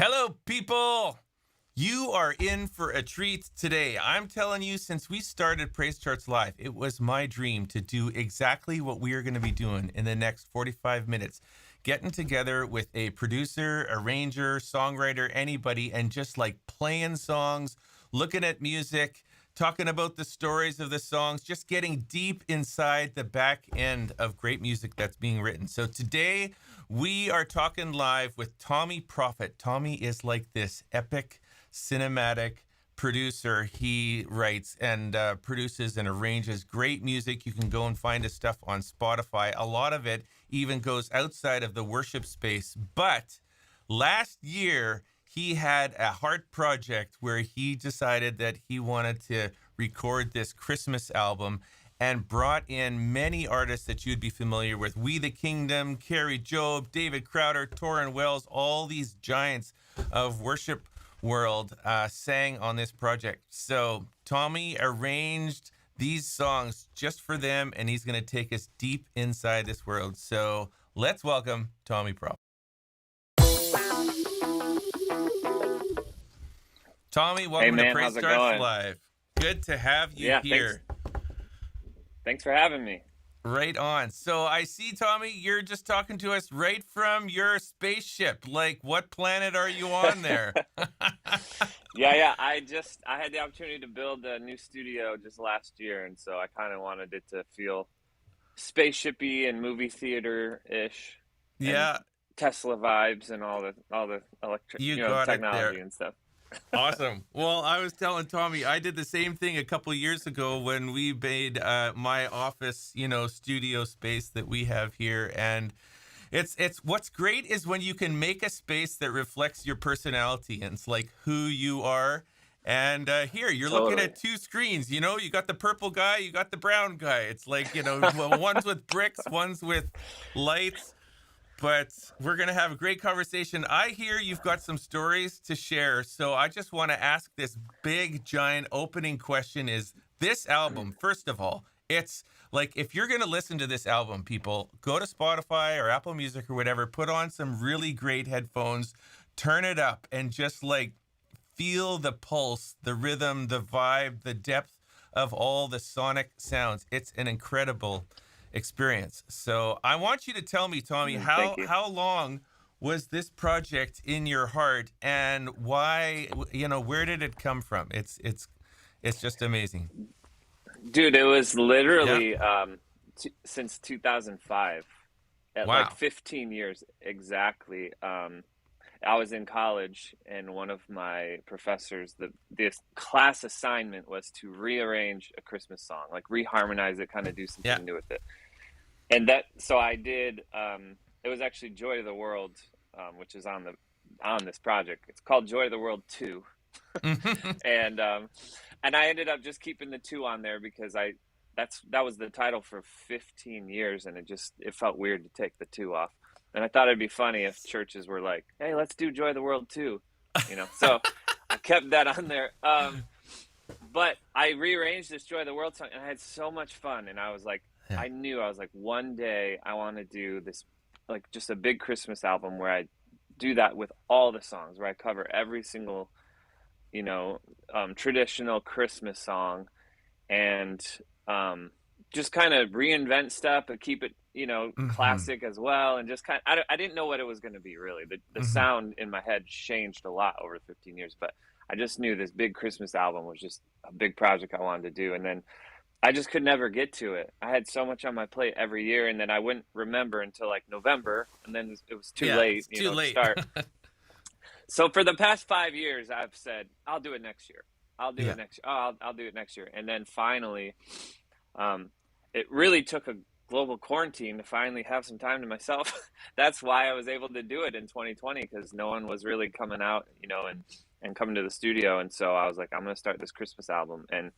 Hello, people. You are in for a treat today. I'm telling you, since we started PraiseCharts Live, it was my dream to do exactly what we are going to be doing in the next 45 minutes. Getting together with a producer, arranger, songwriter, anybody, and just like playing songs, looking at music, talking about the stories of the songs, just getting deep inside the back end of great music that's being written. So today we are talking live with Tommee Profitt. Tommee is like this epic cinematic producer. He writes and produces and arranges great music. You can go and find his stuff on Spotify. A lot of it even goes outside of the worship space. But last year, he had a heart project where he decided that he wanted to record this Christmas album and brought in many artists that you'd be familiar with. We the Kingdom, Carrie Job, David Crowder, Torrin Wells, all these giants of worship world sang on this project. So Tommee arranged these songs just for them, and he's going to take us deep inside this world. So let's welcome Tommee Profitt. Tommee, welcome to PraiseCharts Live. Good to have you here. Thanks for having me. Right on. So I see, Tommee, you're just talking to us right from your spaceship. Like, what planet are you on there? Yeah. I had the opportunity to build a new studio just last year, and so I kind of wanted it to feel spaceshipy and movie theater-ish. Yeah. Tesla vibes and all the electric technology and stuff. Awesome. Well, I was telling Tommee, I did the same thing a couple of years ago when we made my office, studio space that we have here. And it's what's great is when you can make a space that reflects your personality and it's like who you are. And here you're looking at two screens, you got the purple guy, you got the brown guy. It's like, one's with bricks, one's with lights. But we're going to have a great conversation. I hear you've got some stories to share. So I just want to ask this big, giant opening question is this album, first of all, it's like if you're going to listen to this album, people, go to Spotify or Apple Music or whatever, put on some really great headphones, turn it up and just like feel the pulse, the rhythm, the vibe, the depth of all the sonic sounds. It's an incredible experience. So I want you to tell me, Tommee, how long was this project in your heart and why, where did it come from? It's just amazing. Dude, it was literally since 2005 at like 15 years exactly. I was in college and one of my professors, this class assignment was to rearrange a Christmas song, like reharmonize it, kind of do something new with it. And so I did, it was actually Joy of the World, which is on this project. It's called Joy of the World 2. And I ended up just keeping the 2 on there because that was the title for 15 years and it felt weird to take the 2 off. And I thought it'd be funny if churches were like, hey, let's do Joy of the World too. So I kept that on there. But I rearranged this Joy of the World song and I had so much fun. And I was like, I was like, one day I want to do this, like just a big Christmas album where I do that with all the songs, where I cover every single, traditional Christmas song and just kind of reinvent stuff but keep it, classic as well. And just I didn't know what it was going to be really. The sound in my head changed a lot over 15 years, but I just knew this big Christmas album was just a big project I wanted to do. And then I just could never get to it. I had so much on my plate every year, and then I wouldn't remember until like November, and then it was too late, it's too late. to start. So for the past 5 years, I've said, I'll do it next year. I'll do it next year. Oh, I'll do it next year. And then finally, it really took a global quarantine to finally have some time to myself. That's why I was able to do it in 2020, because no one was really coming out, and coming to the studio. And so I was like, I'm going to start this Christmas album. And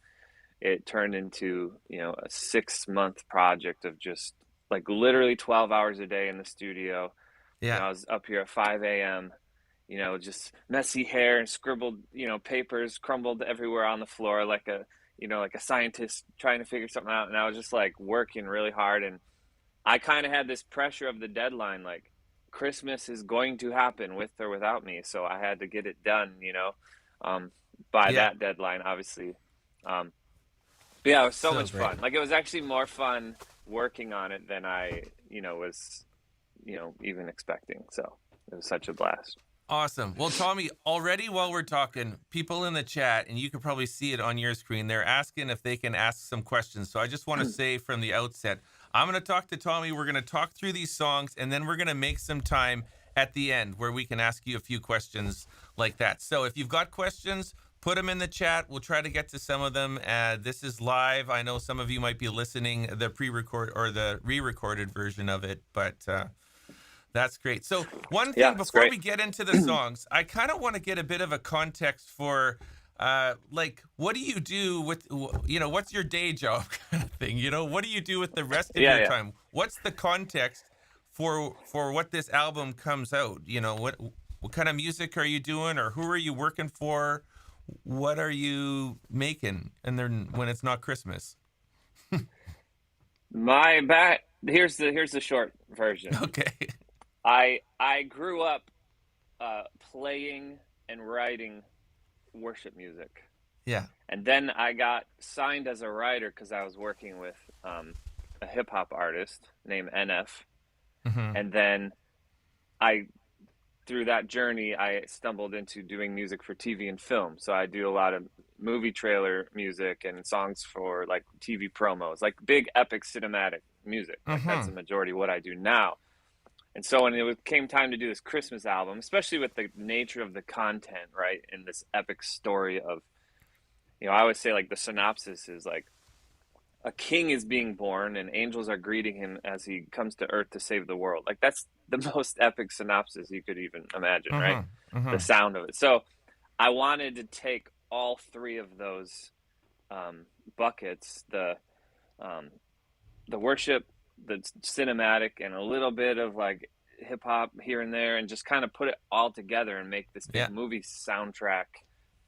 it turned into, a 6-month project of just like literally 12 hours a day in the studio. Yeah. I was up here at 5 a.m., just messy hair and scribbled, papers crumbled everywhere on the floor, like a scientist trying to figure something out. And I was just like working really hard. And I kind of had this pressure of the deadline, like Christmas is going to happen with or without me. So I had to get it done, by that deadline, obviously. But yeah, it was so much fun. Like, it was actually more fun working on it than I, was, even expecting. So it was such a blast. Awesome. Well, Tommee, already while we're talking, people in the chat, and you can probably see it on your screen, they're asking if they can ask some questions. So I just want to say from the outset, I'm going to talk to Tommee. We're going to talk through these songs, and then we're going to make some time at the end where we can ask you a few questions like that. So if you've got questions, put them in the chat. We'll try to get to some of them. This is live. I know some of you might be listening the pre-record or the re-recorded version of it, but that's great. So one thing before we get into the songs, I kind of want to get a bit of a context for like, what do you do with, what's your day job kind of thing? What do you do with the rest of your time? What's the context for what this album comes out? What kind of music are you doing, or who are you working for? What are you making? And then when it's not Christmas. Here's the short version. Okay. I grew up playing and writing worship music. Yeah. And then I got signed as a writer because I was working with a hip hop artist named NF. Mm-hmm. And then through that journey, I stumbled into doing music for TV and film. So I do a lot of movie trailer music and songs for like TV promos, like big epic cinematic music. Like, that's the majority of what I do now. And so when it came time to do this Christmas album, especially with the nature of the content, right, and this epic story of, I always say, like, the synopsis is like, a king is being born and angels are greeting him as he comes to earth to save the world. Like, that's the most epic synopsis you could even imagine, right? The sound of it. So I wanted to take all three of those buckets, the worship, the cinematic, and a little bit of like hip hop here and there, and just kind of put it all together and make this big movie soundtrack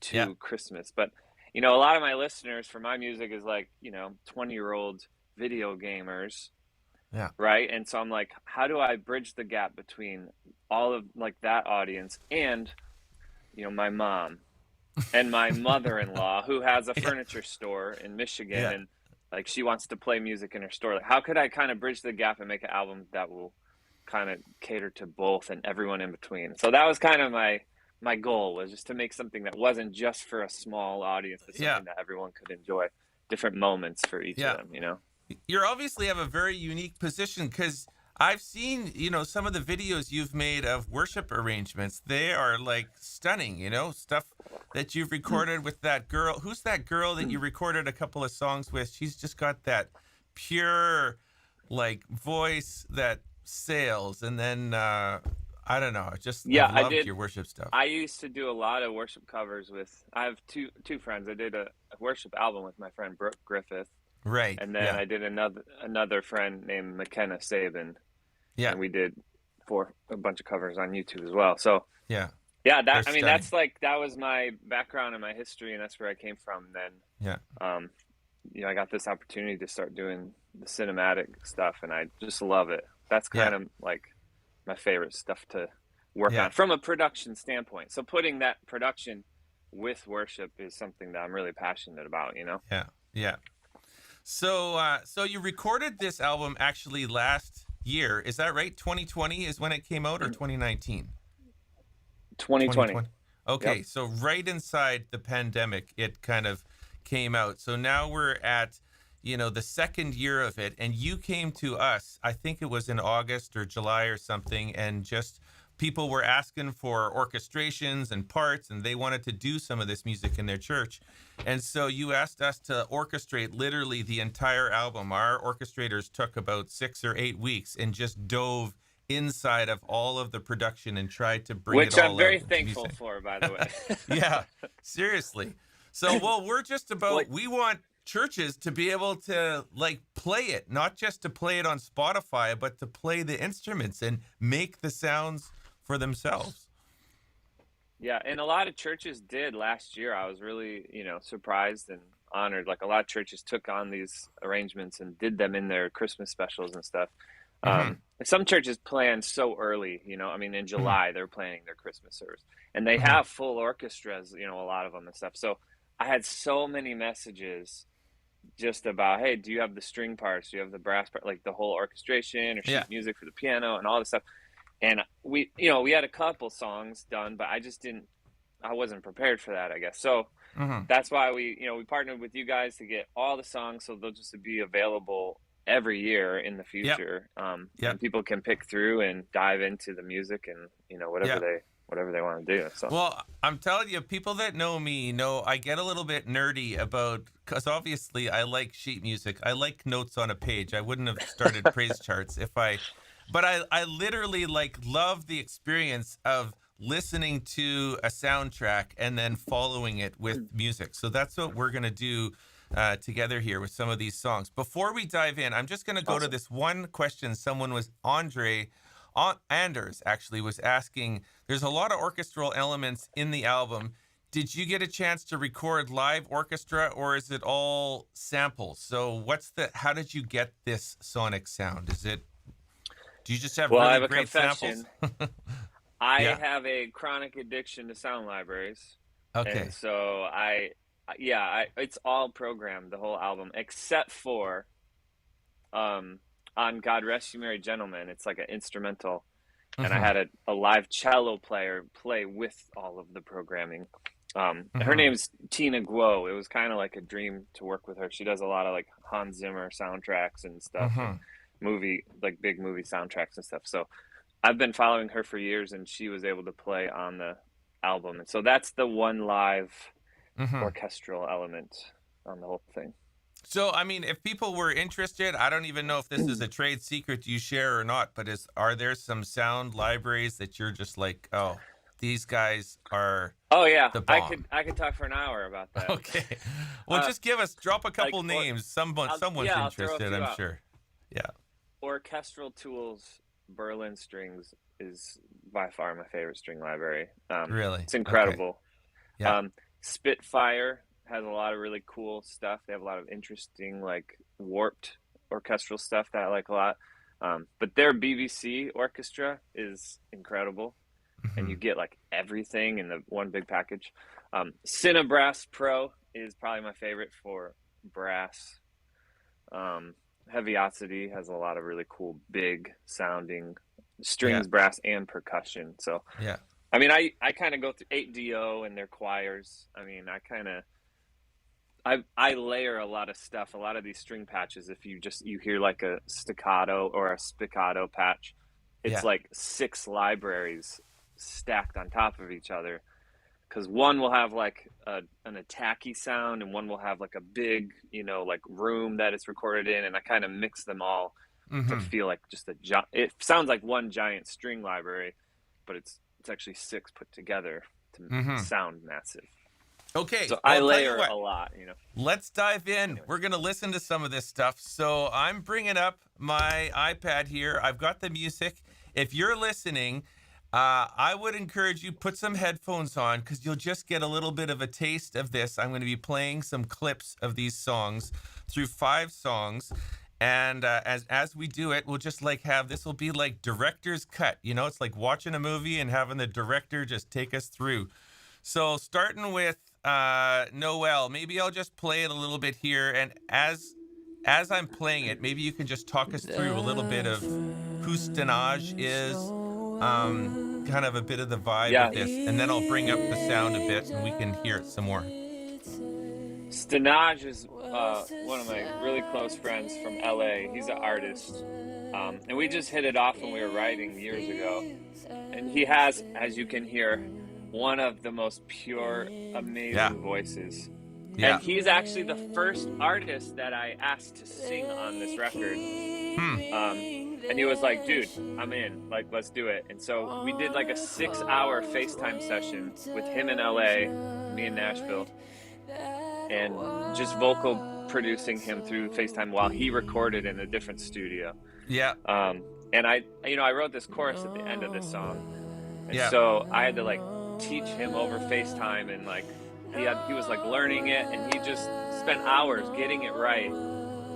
to Christmas. But a lot of my listeners for my music is like 20-year-old video gamers, right? And so I'm like, how do I bridge the gap between all of like that audience and my mom and my mother-in-law who has a furniture store in Michigan, and like, she wants to play music in her store. Like, how could I kind of bridge the gap and make an album that will kind of cater to both and everyone in between? So that was kind of my goal, was just to make something that wasn't just for a small audience, but something that everyone could enjoy, different moments for each of them, You obviously have a very unique position, because I've seen, some of the videos you've made of worship arrangements. They are like stunning, stuff that you've recorded with that girl. Who's that girl that you recorded a couple of songs with? She's just got that pure like voice that sails. And then, I don't know, I loved your worship stuff. I used to do a lot of worship covers I have two friends. I did a worship album with my friend Brooke Griffith. Right. And then I did another friend named McKenna Sabin. Yeah. And we did a bunch of covers on YouTube as well. So that was my background and my history, and that's where I came from. Then I got this opportunity to start doing the cinematic stuff, and I just love it. That's kind of like my favorite stuff to work on from a production standpoint. So putting that production with worship is something that I'm really passionate about, Yeah. So you recorded this album actually last year. Is that right? 2020 is when it came out, or 2019? 2020. Yep. Okay, so right inside the pandemic, it kind of came out. So now we're at, the second year of it, and you came to us, I think it was in August or July or something, and just people were asking for orchestrations and parts, and they wanted to do some of this music in their church. And so you asked us to orchestrate literally the entire album. Our orchestrators took about 6 or 8 weeks and just dove inside of all of the production and tried to bring it Which I'm all out very into thankful music. for, by the way. Yeah, seriously. So, well, we're just Well, about, we want churches to be able to like play it, not just to play it on Spotify, but to play the instruments and make the sounds for themselves. yeah, and a lot of churches did last year. I was really, surprised and honored. Like a lot of churches took on these arrangements and did them in their Christmas specials and stuff. Mm-hmm. Some churches plan so early, I mean, in Mm-hmm. July, they're planning their Christmas service and they Mm-hmm. have full orchestras, a lot of them and stuff. So I had so many messages just about, hey, do you have the string parts? Do you have the brass part, like the whole orchestration or Yeah. sheet music for the piano and all this stuff? And we had a couple songs done, but I wasn't prepared for that, I guess. So Mm-hmm. that's why we partnered with you guys to get all the songs, so they'll just be available every year in the Yep. future. Yep. And people can pick through and dive into the music and, Yep. whatever they want to do. So, Well, I'm telling you, people that know me know I get a little bit nerdy about, because obviously I like sheet music. I like notes on a page. I wouldn't have started PraiseCharts but I literally like love the experience of listening to a soundtrack and then following it with music. So that's what we're going to do together here with some of these songs. Before we dive in, I'm just going to go to awesome. this one question. Anders actually was asking, there's a lot of orchestral elements in the album. Did you get a chance to record live orchestra, or is it all samples? So how did you get this sonic sound? Do you just have Well, I really have a great samples? confession. I Yeah. have a chronic addiction to sound libraries. And Okay. so it's all programmed, the whole album, except for on God Rest You Merry Gentlemen. It's like an instrumental, and I Mm-hmm. had a live cello player play with all of the programming. Her Mm-hmm. name's Tina Guo. It was kind of like a dream to work with her. She does a lot of like Hans Zimmer soundtracks and stuff, and Mm-hmm. big movie soundtracks and stuff. So I've been following her for years, and she was able to play on the album, and so that's the one live Mm-hmm. orchestral element on the whole thing. So, I mean, if people were interested, I don't even know if this is a trade secret you share or not, but are there some sound libraries that you're just like, oh, these guys are Oh yeah, the I bomb? could talk for an hour about that. Okay. Well, uh, just drop a like couple names. Someone's I'll throw a interested, few I'm out. sure. Yeah. Orchestral Tools Berlin Strings is by far my favorite string library. Really? It's Okay. incredible. Yeah. Spitfire has a lot of really cool stuff. They have a lot of interesting, like warped orchestral stuff that I like a lot. But their BBC orchestra is incredible, and Mm-hmm. you get like everything in the one big package. Cinebrass Pro is probably my favorite for brass. Heaviosity has a lot of really cool, big sounding Yeah. strings, brass, and percussion. So, Yeah. I mean, I kind of go through 8DO and their choirs. I mean, I layer a lot of stuff. A lot of these string patches, if you hear like a staccato or a spiccato patch, it's Yeah. like 6 libraries stacked on top of each other. Because one will have like an attacky sound, and one will have like a big, like room that it's recorded in, and I kind of mix them all to Mm-hmm. feel like just it sounds like one giant string library, but it's actually 6 put together to Mm-hmm. sound massive. Okay. So Well, I I'll tell you layer what. a lot. Let's dive in. Anyway, We're going to listen to some of this stuff. So I'm bringing up my iPad here. I've got the music. If you're listening, I would encourage you put some headphones on, because you'll just get a little bit of a taste of this. I'm going to be playing some clips of these songs through 5 songs. And as we do it, we'll just like this will be like director's cut. It's like watching a movie and having the director just take us through. So starting with Noel, maybe I'll just play it a little bit here, and as I'm playing it, maybe you can just talk us through a little bit of who Stenage is, kind of a bit of the vibe Yeah. of this, and then I'll bring up the sound a bit and we can hear it some more. Stenaj is one of my really close friends from LA. He's an artist. And we just hit it off when we were writing years ago. And he has, as you can hear, one of the most pure, amazing voices. Yeah. And he's actually the first artist that I asked to sing on this record. And he was like, dude, I'm in, like, let's do it. And so we did like a 6-hour FaceTime session with him in LA, me in Nashville, and just vocal producing him through FaceTime while he recorded in a different studio. Yeah. And I wrote this chorus at the end of this song. And Yeah. so I had to like teach him over FaceTime, and like he was like learning it, and he just spent hours getting it right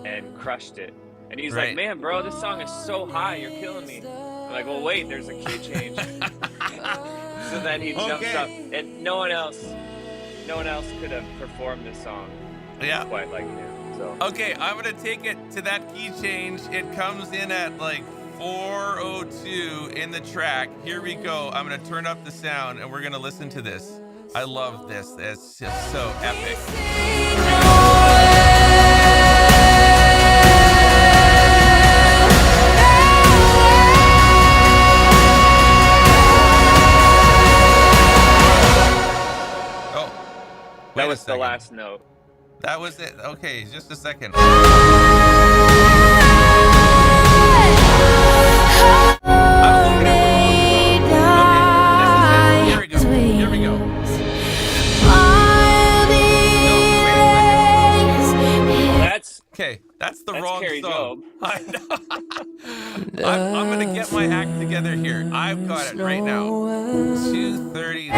and crushed it. And he's like, man, bro, this song is so high, you're killing me. I'm like, well, wait, there's a key change. So then he jumps up, and no one else could have performed this song quite like him. So okay, I'm gonna take it to that key change. It comes in at like 4:02 in the track. Here we go. I'm gonna turn up the sound and we're gonna listen to this. I love this. It's just so epic. That was the last note. That was it. Okay, just a second. Okay, this is it. Here we go. That's the wrong song. I know. I'm gonna get my act together here. I've got it right now. 2:30.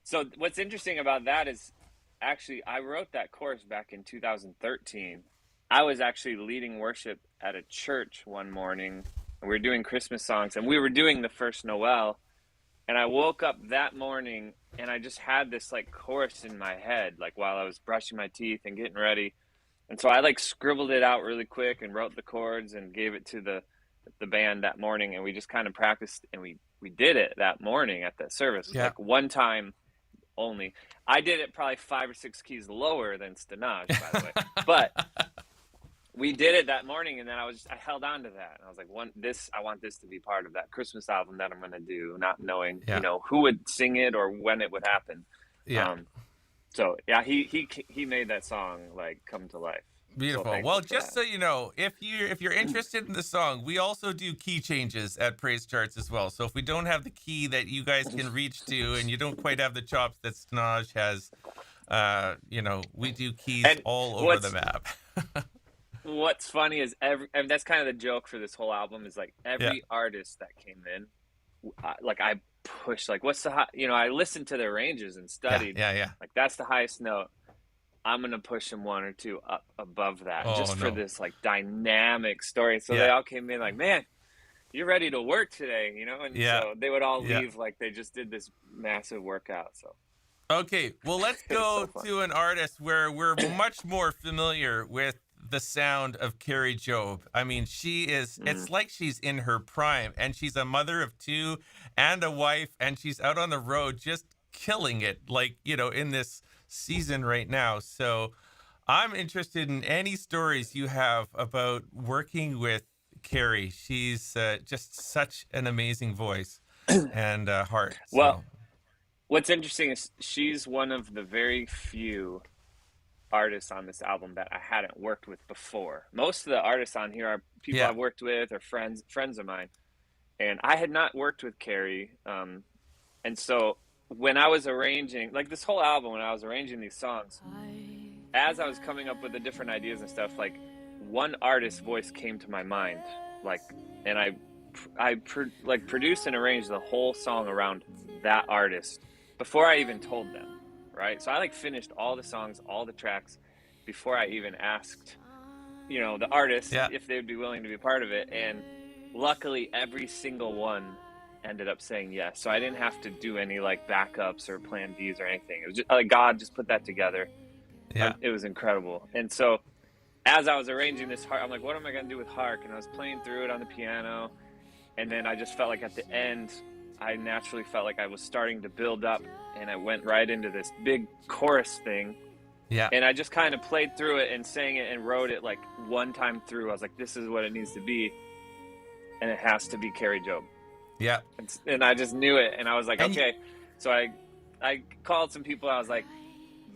So what's interesting about that is actually I wrote that chorus back in 2013. I was actually leading worship at a church one morning, and we were doing Christmas songs, and we were doing the first Noel, and I woke up that morning and I just had this like chorus in my head, like while I was brushing my teeth and getting ready. And so I like scribbled it out really quick and wrote the chords and gave it to the band that morning, and we just kind of practiced, and we did it that morning at that service. Like one time only. I did it probably 5 or 6 keys lower than Stenaj, by the way. But we did it that morning, and then I held on to that, and I was like, I want this to be part of that Christmas album that I'm going to do, not knowing who would sing it or when it would happen. So yeah, he made that song like come to life. Beautiful. So well, just so you know, if you're interested in the song, we also do key changes at PraiseCharts as well. So if we don't have the key that you guys can reach to, and you don't quite have the chops that Stenaj has, we do keys all over the map. What's funny is that's kind of the joke for this whole album is like every artist that came in, like I pushed like what's the high, I listened to their ranges and studied. Yeah. Like that's the highest note. I'm going to push them 1 or 2 up above that for this like dynamic story. So they all came in like, man, you're ready to work today, And so they would all leave like they just did this massive workout. So. Okay, well, let's go to an artist where we're much more familiar with the sound of Carrie Job. I mean, she is, it's like she's in her prime, and she's a mother of 2 and a wife, and she's out on the road just killing it, like, in this season right now. So I'm interested in any stories you have about working with Carrie. She's just such an amazing voice and heart. Well, So, what's interesting is she's one of the very few artists on this album that I hadn't worked with before. Most of the artists on here are people yeah, I've worked with or friends of mine, and I had not worked with Carrie. And so when I was arranging, like this whole album, when I was arranging these songs, as I was coming up with the different ideas and stuff, like one artist's voice came to my mind, like, and I produced and arranged the whole song around that artist before I even told them, right? So I like finished all the songs, all the tracks before I even asked, the artist yeah, if they'd be willing to be a part of it. And luckily every single one ended up saying yes. So I didn't have to do any like backups or plan Bs or anything. It was just like God just put that together. yeah, It was incredible. And so as I was arranging this Hark, I'm like, what am I going to do with Hark? And I was playing through it on the piano. And then I just felt like at the end, I naturally felt like I was starting to build up, and I went right into this big chorus thing. yeah, And I just kind of played through it and sang it and wrote it like one time through. I was like, this is what it needs to be. And it has to be Carrie Job. yeah. And I just knew it. And I was like, And okay. So I called some people. I was like,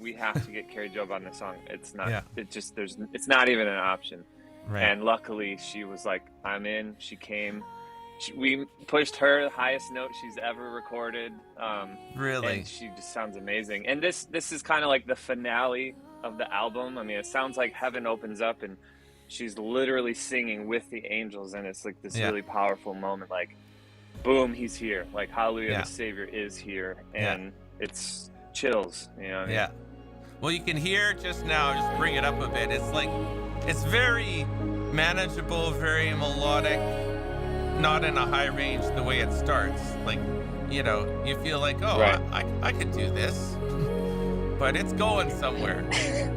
we have to get Carrie Job on this song. It's not, yeah, it's not even an option. right. And luckily she was like, I'm in. She came. We pushed her the highest note she's ever recorded. Really? And she just sounds amazing. And this is kind of like the finale of the album. I mean, it sounds like heaven opens up and she's literally singing with the angels, and it's like this Yeah. really powerful moment, like, boom, he's here. Like, hallelujah, Yeah. the Savior is here. Yeah. And it's chills, you know what I mean? Yeah. Well, you can hear just now, just bring it up a bit. It's like, it's very manageable, very melodic, not in a high range the way it starts. Like, you feel like, oh, Right. I could do this, but it's going somewhere.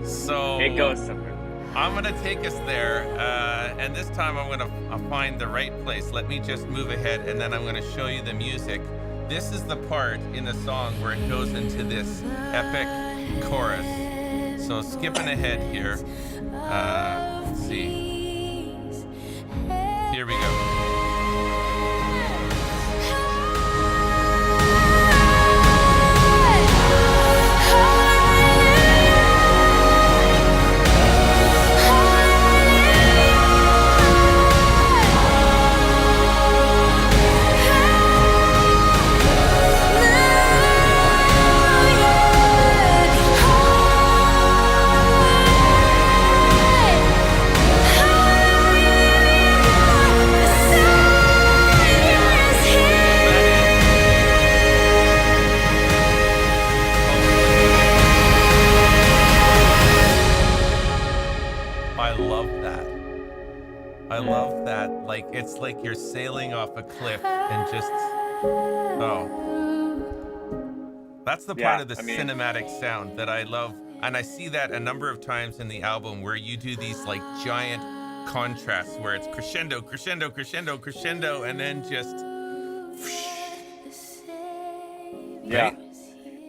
So It goes somewhere. I'm going to take us there. And this time I'm going to find the right place. Let me just move ahead, and then I'm going to show you the music. This is the part in the song where it goes into this epic chorus. So skipping ahead here. Let's see. Here we go. I love that. Like, it's like you're sailing off a cliff and just, that's the part of the cinematic sound that I love. And I see that a number of times in the album where you do these like giant contrasts where it's crescendo, crescendo, crescendo, crescendo, and then just, yeah. Right?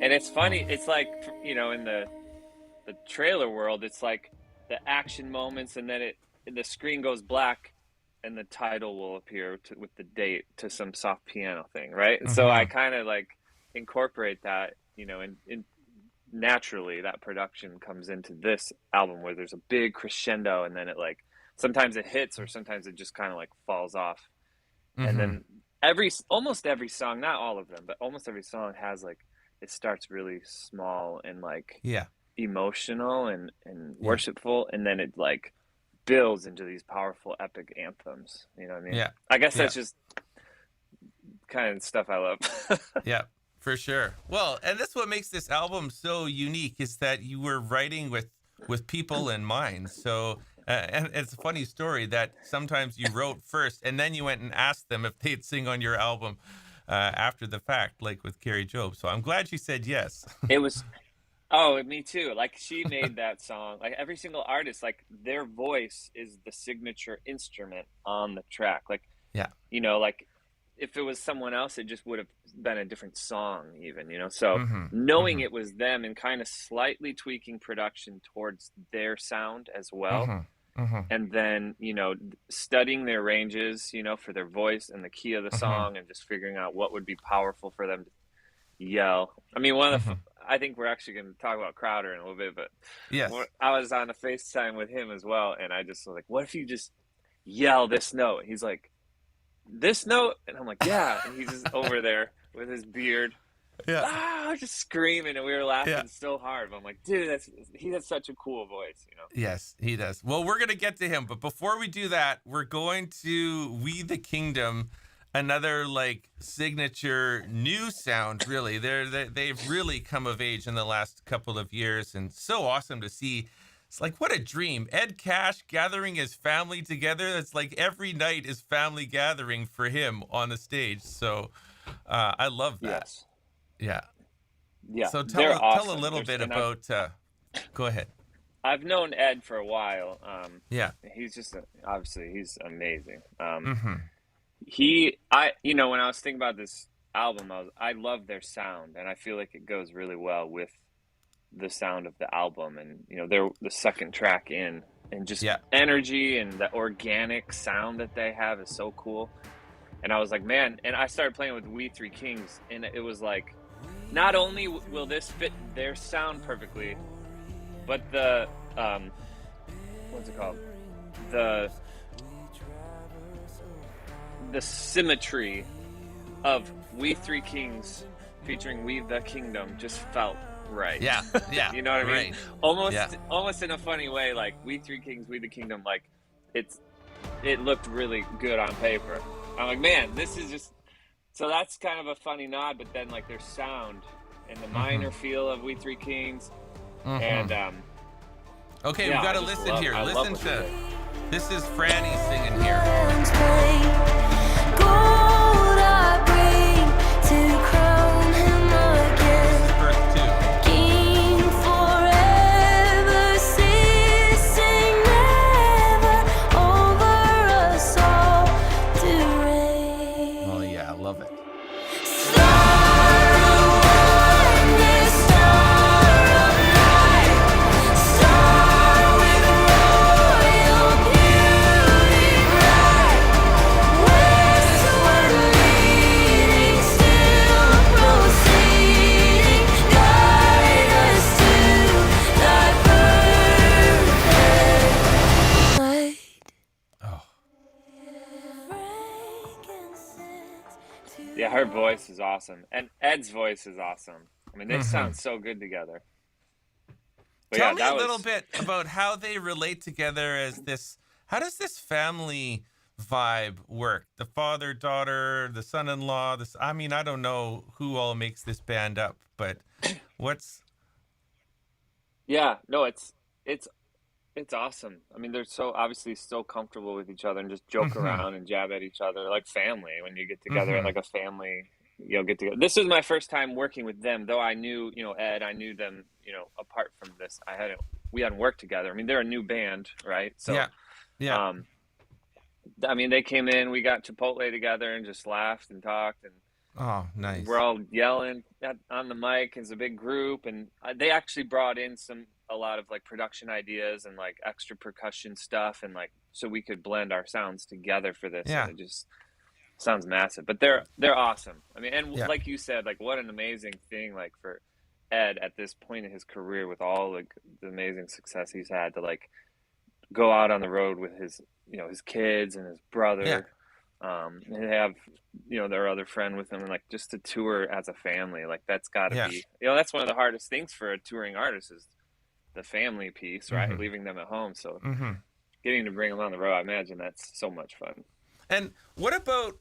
And it's funny. It's like, in the trailer world, it's like the action moments, and then the screen goes black, and the title will appear with the date to some soft piano thing, right? Mm-hmm. So I kind of like incorporate that, and naturally that production comes into this album where there's a big crescendo, and then it like sometimes it hits, or sometimes it just kind of like falls off, and then almost every song, not all of them, but almost every song has like, it starts really small and like emotional and worshipful, and then it like builds into these powerful epic anthems. You know what I mean? Yeah. I guess that's just kind of stuff I love. Yeah, for sure. Well, and that's what makes this album so unique, is that you were writing with people in mind. So and it's a funny story that sometimes you wrote first and then you went and asked them if they'd sing on your album after the fact, like with Carrie Job. So I'm glad she said yes. It was, oh, me too. Like, she made that song. Like, every single artist, like, their voice is the signature instrument on the track. Like, like, if it was someone else, it just would have been a different song even, so Mm-hmm. knowing Mm-hmm. it was them and kind of slightly tweaking production towards their sound as well, Mm-hmm. Mm-hmm. and then studying their ranges, for their voice and the key of the Mm-hmm. song, and just figuring out what would be powerful for them to yell. I mean, one of the Mm-hmm. I think we're actually going to talk about Crowder in a little bit, but Yes. I was on a FaceTime with him as well, and I just was like, what if you just yell this note? He's like, this note? And I'm like, yeah. And he's just over there with his beard, Yeah. just screaming, and we were laughing Yeah. so hard. But I'm like, dude, he has such a cool voice. Yes, he does. Well, we're going to get to him, but before we do that, we're going to We the Kingdom, another like signature new sound. Really, they've really come of age in the last couple of years, and so awesome to see. It's like, what a dream. Ed Cash gathering his family together. It's like every night is family gathering for him on the stage. So I love that. Yes. Yeah. Yeah. So They're tell awesome. a little bit about. Go ahead. I've known Ed for a while. Yeah. He's just obviously he's amazing. Mm-hmm. When I was thinking about this album, I love their sound, and I feel like it goes really well with the sound of the album. And they're the second track in, and just energy and the organic sound that they have is so cool. And I was like, man, and I started playing with We Three Kings, and it was like, not only will this fit their sound perfectly, but the what's it called? The symmetry of We Three Kings featuring We the Kingdom just felt right. Yeah. Yeah. You know what I mean? Right. Almost in a funny way, like We Three Kings, We the Kingdom, like it looked really good on paper. I'm like, man, this is just, so that's kind of a funny nod, but then like their sound and the minor feel of We Three Kings. And okay, we got to listen here. Listen to this is Franny singing here. Gold I bring to crown him again. Verse 2. King forever, ceasing never, over us all to reign. Oh yeah, I love it. Yeah, her voice is awesome, and Ed's voice is awesome. I mean, they sound so good together. But Tell me a little bit about how they relate together as this. How does this family vibe work? The father, daughter, the son-in-law. I mean, I don't know who all makes this band up, but what's? Yeah, no, it's awesome. I mean, they're so obviously so comfortable with each other and just joke around and jab at each other like family when you get together at like a family, get together. This was my first time working with them, though I knew, Ed, I knew them, apart from this. We hadn't worked together. I mean, they're a new band, right? So, yeah. I mean, they came in, we got Chipotle together and just laughed and talked, and oh, nice. we're all yelling on the mic as a big group, and they actually brought in a lot of like production ideas and like extra percussion stuff, and like so we could blend our sounds together for this. Yeah. And it just sounds massive, but they're awesome. I mean, and like you said, like what an amazing thing, like for Ed at this point in his career with all like the amazing success he's had, to like go out on the road with his his kids and his brother, and have their other friend with him, and like just to tour as a family, like that's got to be that's one of the hardest things for a touring artist is the family piece, right? Leaving them at home. So getting to bring them on the road, I imagine that's so much fun. And what about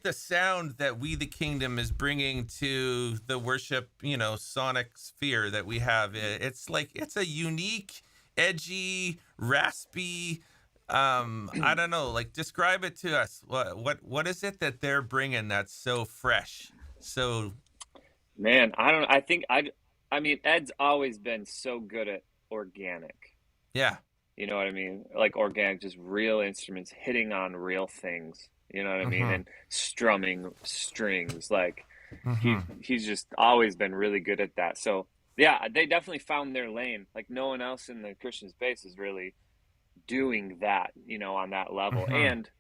the sound that We the Kingdom is bringing to the worship, sonic sphere that we have? It's like it's a unique, edgy, raspy. I don't know. Like, describe it to us. What is it that they're bringing that's so fresh? So, man, I don't. I mean, Ed's always been so good at organic. Yeah. You know what I mean? Like organic, just real instruments hitting on real things. You know what I mean? And strumming strings, like Mm-hmm. he's just always been really good at that. So yeah, they definitely found their lane. Like no one else in the Christian space is really doing that, you know, on that level. Mm-hmm. And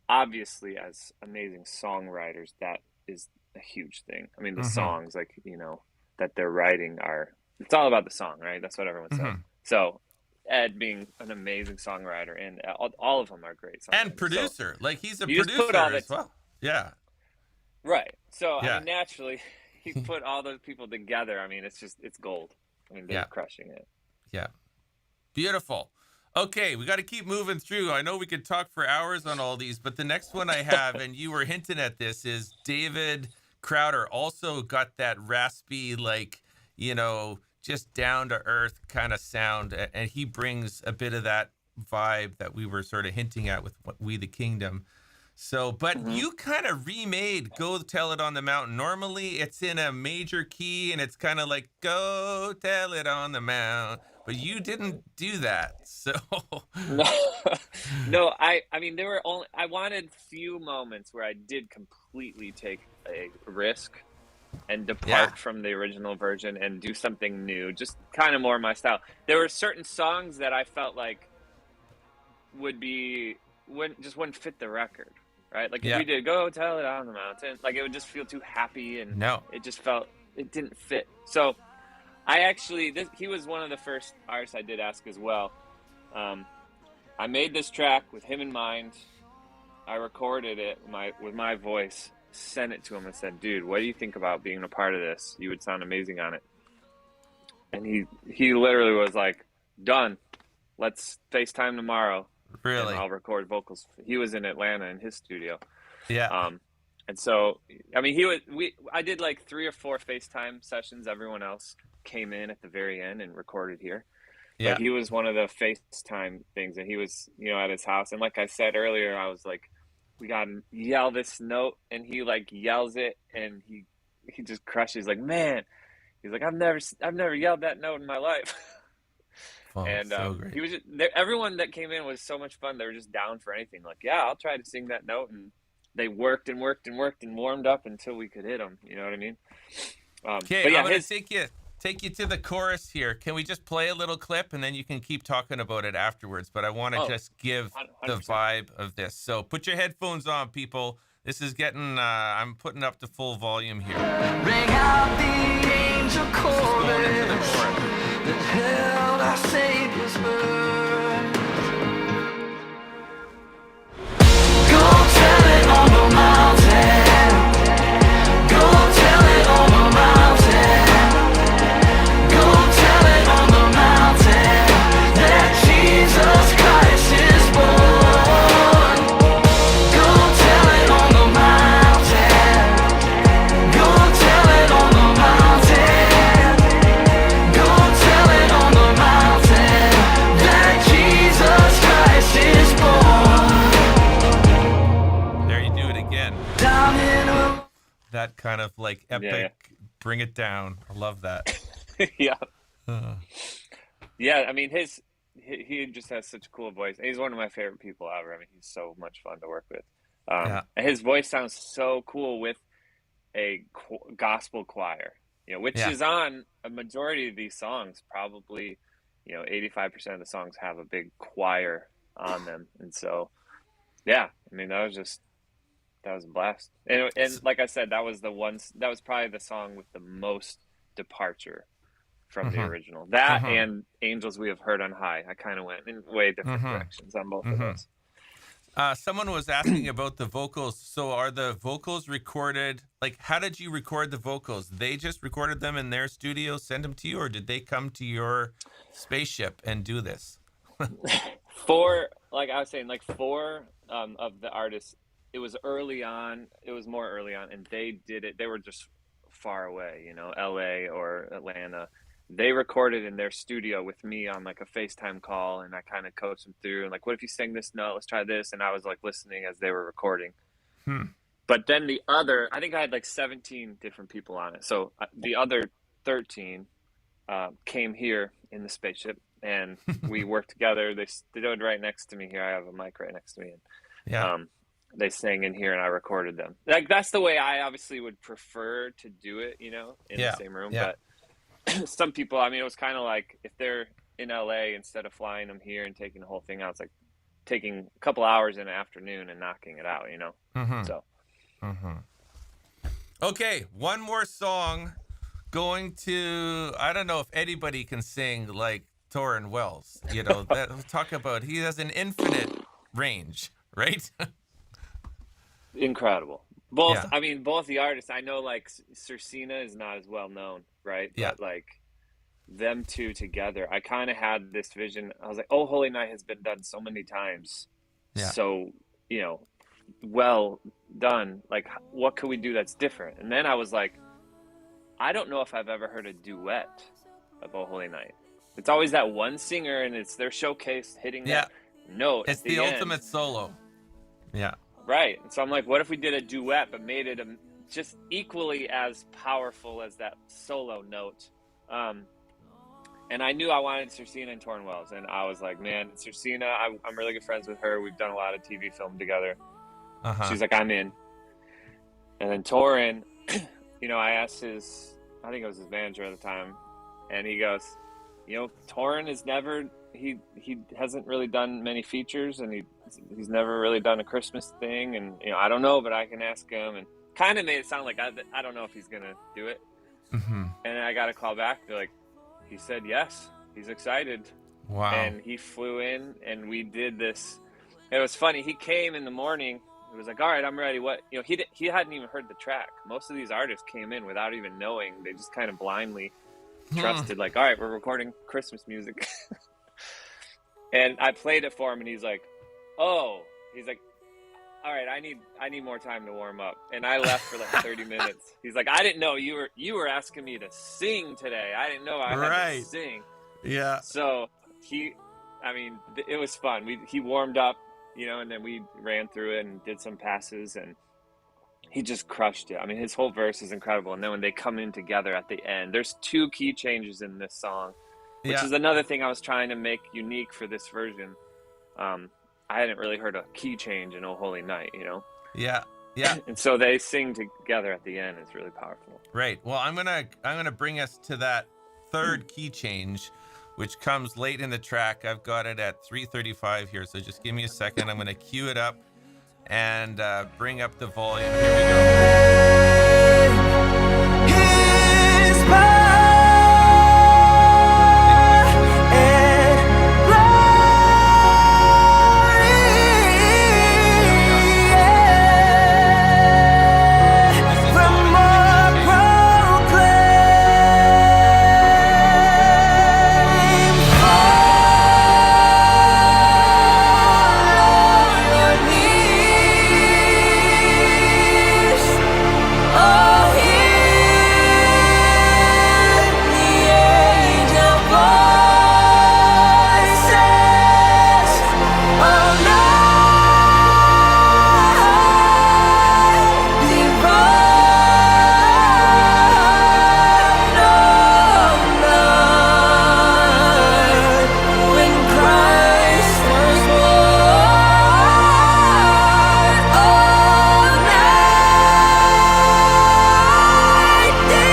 obviously, as amazing songwriters, that is a huge thing. I mean, the Mm-hmm. songs, like, you know, that they're writing are, it's all about the song, right? That's what everyone says. Mm-hmm. So Ed being an amazing songwriter, and all of them are great songwriters. And producer. Like, he's a you just put all producer that, as well. Yeah. right. So, I Yeah. mean, naturally, he put all those people together. I mean, it's gold. I mean, they're Yeah. crushing it. Yeah. Beautiful. Okay, we got to keep moving through. I know we could talk for hours on all these, but the next one I have, and you were hinting at this, is David Crowder. Also got that raspy, like, you know, just down to earth kind of sound, and he brings a bit of that vibe that we were sort of hinting at with We the Kingdom. So, but you kind of remade Go Tell It on the Mountain. Normally it's in a major key and it's kind of like Go Tell It on the Mountain, but you didn't do that. So, No, I mean, there were only, I wanted few moments where I did completely take a risk and depart from the original version and do something new, just kind of more my style. There were certain songs that I felt like wouldn't fit the record, right? Like if we did Go Tell It on the Mountain, like it would just feel too happy, and it just felt, it didn't fit. So I actually, he was one of the first artists I did ask as well. I made this track with him in mind. I recorded it with my voice, sent it to him and said, dude, what do you think about being a part of this? You would sound amazing on it. And he literally was like, done. Let's FaceTime tomorrow. really? And I'll record vocals. He was in Atlanta in his studio. Yeah. And so, I mean, I did like 3 or 4 FaceTime sessions. Everyone else came in at the very end and recorded here. Yeah. But he was one of the FaceTime things, and he was, you know, at his house. And like I said earlier, I was like, we got to yell this note, and he like yells it, and he just crushes. Like, man, he's like, I've never yelled that note in my life. Oh, and so great. he was just, everyone that came in was so much fun. They were just down for anything. Like, yeah, I'll try to sing that note, and they worked and worked and worked and warmed up until we could hit them. You know what I mean? Okay, but yeah, I'm gonna take you to the chorus here. Can we just play a little clip and then you can keep talking about it afterwards? But I want to just give 100%. the vibe of this. So put your headphones on, people. This is getting, I'm putting up the full volume here. Ring out the angel chorus. The hell our Savior's birth. Go tell it on the mountain. Go tell it on the mountain. Go tell it on the mountain that Jesus Christ is born. Go tell it on the mountain. Go tell it on the mountain. Go tell it on the mountain that Jesus Christ is born. There you do it again. Down in a That kind of like epic, bring it down. I love that. yeah. Yeah, I mean, he just has such a cool voice. He's one of my favorite people ever. I mean, he's so much fun to work with. And his voice sounds so cool with a gospel choir, you know, which is on a majority of these songs. Probably, you know, 85% of the songs have a big choir on them. And so, yeah, I mean, that was a blast. And like I said, that was probably the song with the most departure from the original. That and Angels We Have Heard on High. I kind of went in way different directions on both of those. Someone was asking about the vocals. So are the vocals recorded? Like, how did you record the vocals? They just recorded them in their studio, send them to you, or did they come to your spaceship and do this? Like I was saying, like 4 of the artists, it was more early on, and they did it. They were just far away, you know, LA or Atlanta. They recorded in their studio with me on like a FaceTime call, and I kind of coached them through and like, what if you sing this note? Let's try this. And I was like listening as they were recording. But then I think I had like 17 different people on it. So the other 13 came here in the spaceship, and we worked together. They stood right next to me here. I have a mic right next to me. they sang in here and I recorded them. Like that's the way I obviously would prefer to do it, you know, in the same room. Yeah. But some people, I mean, it was kind of like if they're in LA, instead of flying them here and taking the whole thing out, it's like taking a couple hours in the afternoon and knocking it out, you know. So okay, one more song. Going to, I don't know if anybody can sing like Torrin Wells. You know, talk about, he has an infinite range, right? incredible. Both, Yeah. I mean, both the artists. I know like Cersina is not as well known, right? Yeah. But like them two together, I kind of had this vision. I was like, oh, Holy Night has been done so many times. Yeah. So, you know, well done. Like, what could we do that's different? And then I was like, I don't know if I've ever heard a duet of Oh Holy Night. It's always that one singer and it's their showcase hitting that note. It's at the end. ultimate solo. Yeah. Right. And so I'm like, what if we did a duet but made it just equally as powerful as that solo note? And I knew I wanted Cersina and Torrin Wells. And I was like, man, Cersina, I'm really good friends with her. We've done a lot of TV film together. She's like, I'm in. And then Torrin, you know, I asked I think it was his manager at the time, and he goes, you know, Torrin is never, he hasn't really done many features, and he's never really done a Christmas thing, and, you know, I don't know, but I can ask him, and kind of made it sound like I don't know if he's going to do it. And then I got a call back, they're like, he said yes, he's excited. Wow. And he flew in, and we did this. It was funny, he came in the morning. He was like, all right, I'm ready. What, you know, he hadn't even heard the track. Most of these artists came in without even knowing. They just kind of blindly trusted, like, all right, we're recording Christmas music. And I played it for him, and he's like, oh, he's like, all right, I need more time to warm up. And I left for like 30 minutes. He's like, I didn't know you were asking me to sing today. I didn't know I had to sing. Yeah. So it was fun. He warmed up, you know, and then we ran through it and did some passes, and he just crushed it. I mean, his whole verse is incredible. And then when they come in together at the end, there's 2 key changes in this song, which is another thing I was trying to make unique for this version. I hadn't really heard a key change in Oh Holy Night, you know? Yeah. Yeah. And so they sing together at the end. It's really powerful. Right. Well, I'm gonna bring us to that third key change, which comes late in the track. I've got it at 3:35 here, so just give me a second. I'm gonna cue it up and bring up the volume. Here we go. His power and glory from our proclaim. Fall on your knees. Oh, hear the angel voices. Oh, night divine, oh, night when Christ was born. Oh, night divine.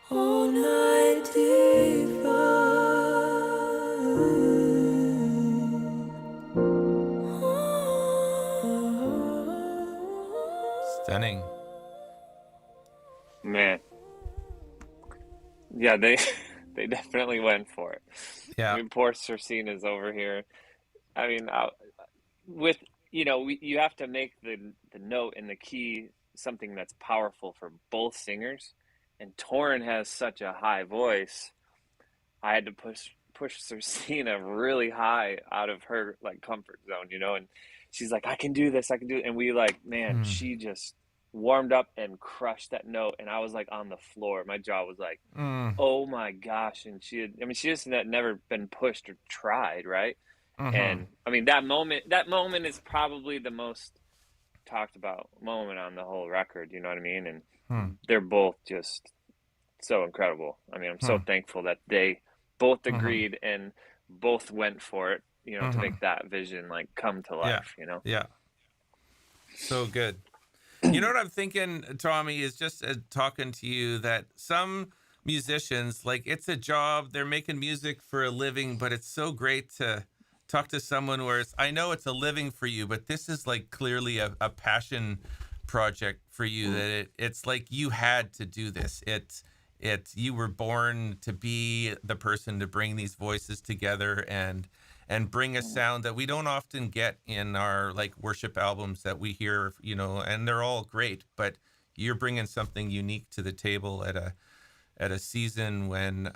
Oh, night divine. Stunning. Man. Yeah, they definitely went for it. Yeah. I mean, poor Cersina's over here. I mean, with, you know, you have to make the note and the key something that's powerful for both singers. And Torrin has such a high voice. I had to push Cersina really high out of her like comfort zone, you know. And she's like, I can do this, I can do it. And we like, man, she just warmed up and crushed that note. And I was like on the floor. My jaw was like, oh my gosh. And she just had never been pushed or tried, right? And I mean, that moment is probably the most talked about moment on the whole record, you know what I mean? And Hmm. they're both just so incredible. I mean, I'm so Hmm. thankful that they both Mhm. agreed and both went for it, you know, to Mhm. make that vision like come to Yeah. life, you know? Yeah. So good. You know what I'm thinking, Tommee, is just talking to you that some musicians, like, it's a job, they're making music for a living, but it's so great to talk to someone where I know it's a living for you, but this is like clearly a passion project for you, that it's like you had to do this. You were born to be the person to bring these voices together and bring a sound that we don't often get in our like worship albums that we hear, you know, and they're all great, but you're bringing something unique to the table at a season when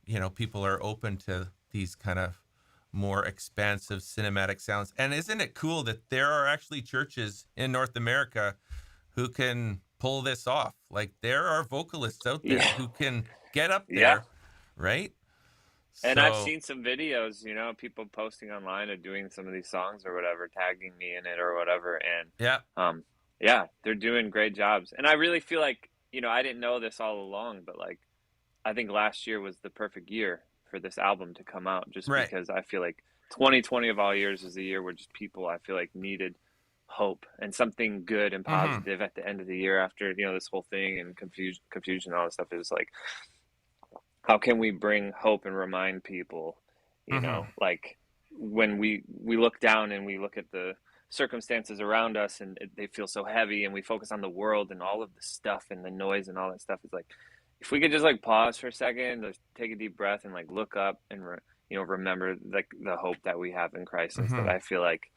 you know, people are open to these kind of more expansive cinematic sounds. And isn't it cool that there are actually churches in North America who can pull this off? Like, there are vocalists out there Yeah. who can get up Yeah. there, right? And I've So, seen some videos, you know, people posting online of doing some of these songs or whatever, tagging me in it or whatever. And yeah. yeah, they're doing great jobs. And I really feel like, you know, I didn't know this all along, but like, I think last year was the perfect year for this album to come out, just Right. because I feel like 2020 of all years is the year where just people, I feel like, needed hope and something good and positive at the end of the year after, you know, this whole thing and confusion and all this stuff. Is like, how can we bring hope and remind people, you know, like when we look down and we look at the circumstances around us and they feel so heavy, and we focus on the world and all of the stuff and the noise and all that stuff, is like, if we could just like pause for a second, just take a deep breath and like look up and you know, remember like the hope that we have in Christ and stuff. I feel like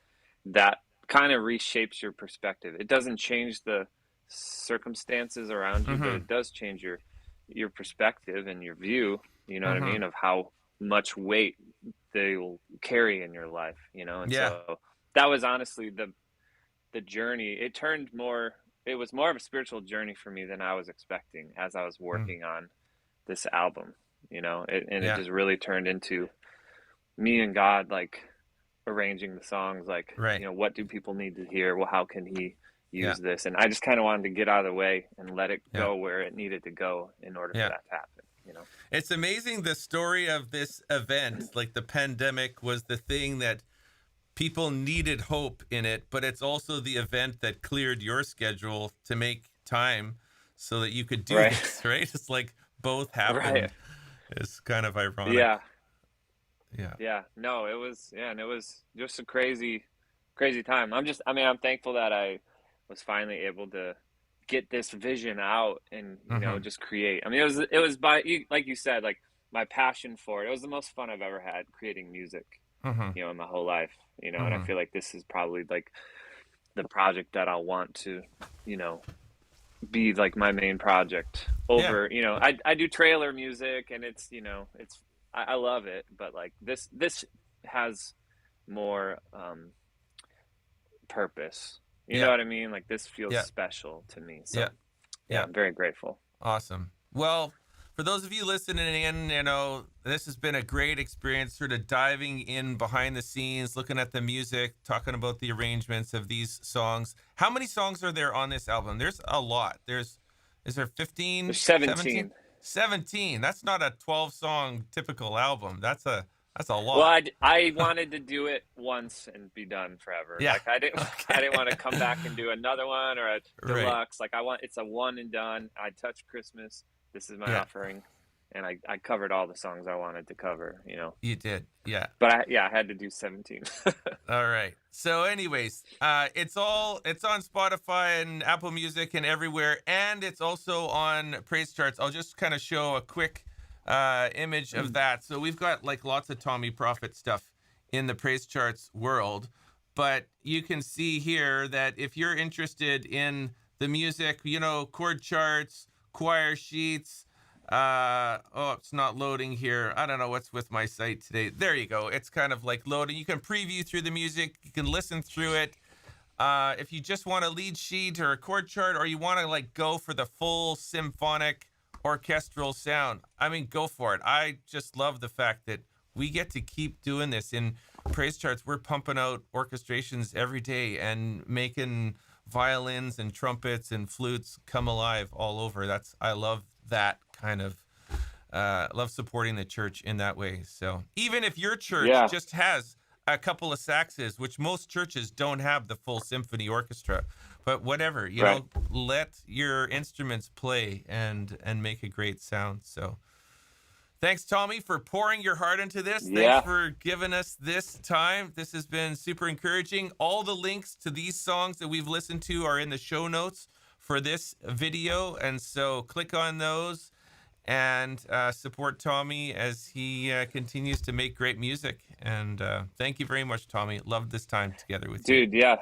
that kind of reshapes your perspective. It doesn't change the circumstances around you, but it does change your perspective and your view, you know what I mean, of how much weight they will carry in your life, you know? And so that was honestly the journey. It was more of a spiritual journey for me than I was expecting as I was working on this album, you know, it just really turned into me and God, like arranging the songs, like, Right. you know, what do people need to hear? Well, how can he use this? And I just kind of wanted to get out of the way and let it go where it needed to go in order for that to happen, you know? It's amazing, the story of this event, like the pandemic was the thing that people needed hope in it, but it's also the event that cleared your schedule to make time so that you could do this, right? It's like both happened. Right. It's kind of ironic. Yeah. Yeah. Yeah. No, it was, and it was just a crazy time. I'm thankful that I was finally able to get this vision out and, you know, just create. I mean, it was like you said, like my passion for it. It was the most fun I've ever had creating music, you know, in my whole life, you know, and I feel like this is probably like the project that I'll want to, you know, be like my main project over, you know, I do trailer music and it's, you know, I love it, but like this has more purpose. You know what I mean? Like this feels special to me. So yeah, I'm very grateful. Awesome. Well, for those of you listening in, you know, this has been a great experience, sort of diving in behind the scenes, looking at the music, talking about the arrangements of these songs. How many songs are there on this album? There's a lot. Is there 15? There's 17. 17. That's not a 12-song typical album. That's a lot. Well, I wanted to do it once and be done forever. Yeah. Like I didn't want to come back and do another one or a deluxe. Like it's a one and done. I touched Christmas. This is my offering. And I covered all the songs I wanted to cover, you know. You did, yeah. But I had to do 17. All right. So anyways, it's on Spotify and Apple Music and everywhere, and it's also on PraiseCharts. I'll just kind of show a quick image of that. So we've got like lots of Tommee Profitt stuff in the PraiseCharts world, but you can see here that if you're interested in the music, you know, chord charts, choir sheets, it's not loading here. I don't know what's with my site today. There you go. It's kind of like loading. You can preview through the music. You can listen through it. If you just want a lead sheet or a chord chart, or you want to like go for the full symphonic orchestral sound, I mean, go for it. I just love the fact that we get to keep doing this in PraiseCharts. We're pumping out orchestrations every day and making violins and trumpets and flutes come alive all over. I love that kind of love supporting the church in that way. So even if your church just has a couple of saxes, which most churches don't have the full symphony orchestra, but whatever, you know, let your instruments play and make a great sound. So thanks, Tommee, for pouring your heart into this. Thanks for giving us this time. This has been super encouraging. All the links to these songs that we've listened to are in the show notes for this video. And so click on those and support Tommee as he continues to make great music. And thank you very much, Tommee. Loved this time together with you. Dude, yeah.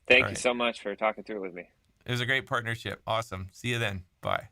Thank you so much for talking through it with me. It was a great partnership. Awesome. See you then. Bye.